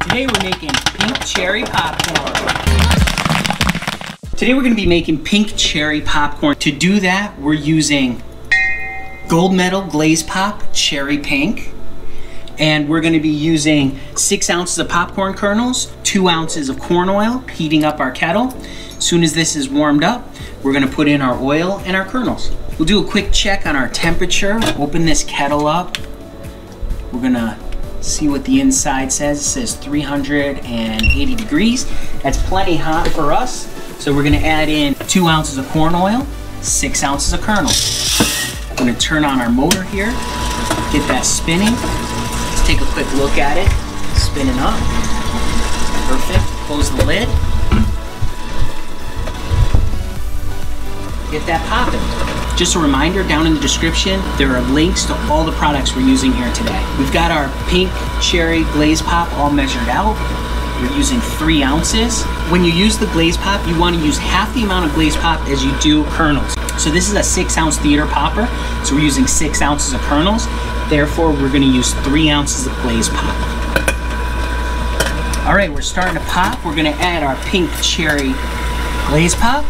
Today we're making pink cherry popcorn. Today we're gonna be making pink cherry popcorn. To do that, we're using gold medal Glaze Pop Cherry Pink. And we're gonna be using 6 ounces of popcorn kernels, 2 ounces of corn oil, heating up our kettle. As soon as this is warmed up, we're gonna put in our oil and our kernels. We'll do a quick check on our temperature. Open this kettle up. We're gonna see what the inside says. It says 380 degrees. That's plenty hot for us. So we're gonna add in 2 ounces of corn oil, 6 ounces of kernels. I'm gonna turn on our motor here, get that spinning. Let's take a quick look at it. Spinning up. Perfect. Close the lid. Get that popping. Just a reminder, down in the description, there are links to all the products we're using here today. We've got our pink cherry Glaze Pop all measured out. We're using 3 ounces. When you use the Glaze Pop, you want to use half the amount of Glaze Pop as you do kernels. So this is a 6-ounce theater popper, so we're using 6 ounces of kernels. Therefore, we're gonna use 3 ounces of Glaze Pop. All right, we're starting to pop. We're gonna add our pink cherry Glaze Pop.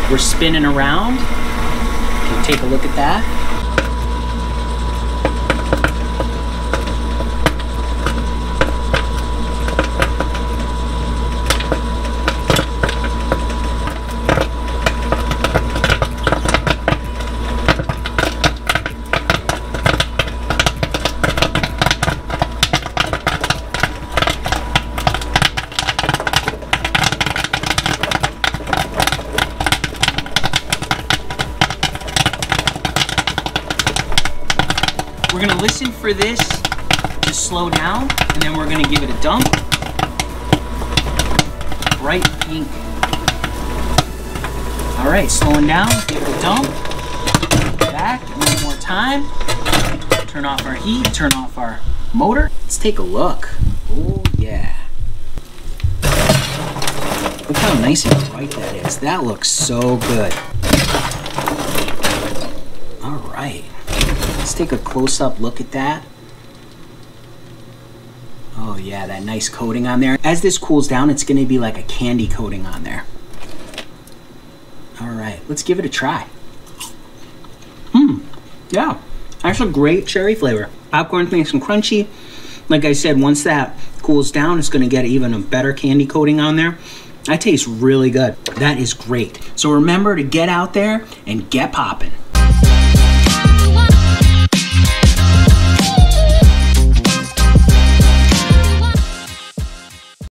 We're spinning around. Okay, take a look at that. We're gonna listen for this to slow down, and then we're gonna give it a dump. Bright pink. All right, slowing down, give it a dump. Back, one more time. Turn off our heat, turn off our motor. Let's take a look. Oh yeah. Look how nice and bright that is. That looks so good. All right. Let's take a close-up look at that. Oh yeah, that nice coating on there. As this cools down, it's gonna be like a candy coating on there. All right, let's give it a try. Yeah, that's a great cherry flavor. Popcorn's nice and crunchy. Like I said, once that cools down, it's gonna get even a better candy coating on there. That tastes really good. That is great. So remember to get out there and get popping.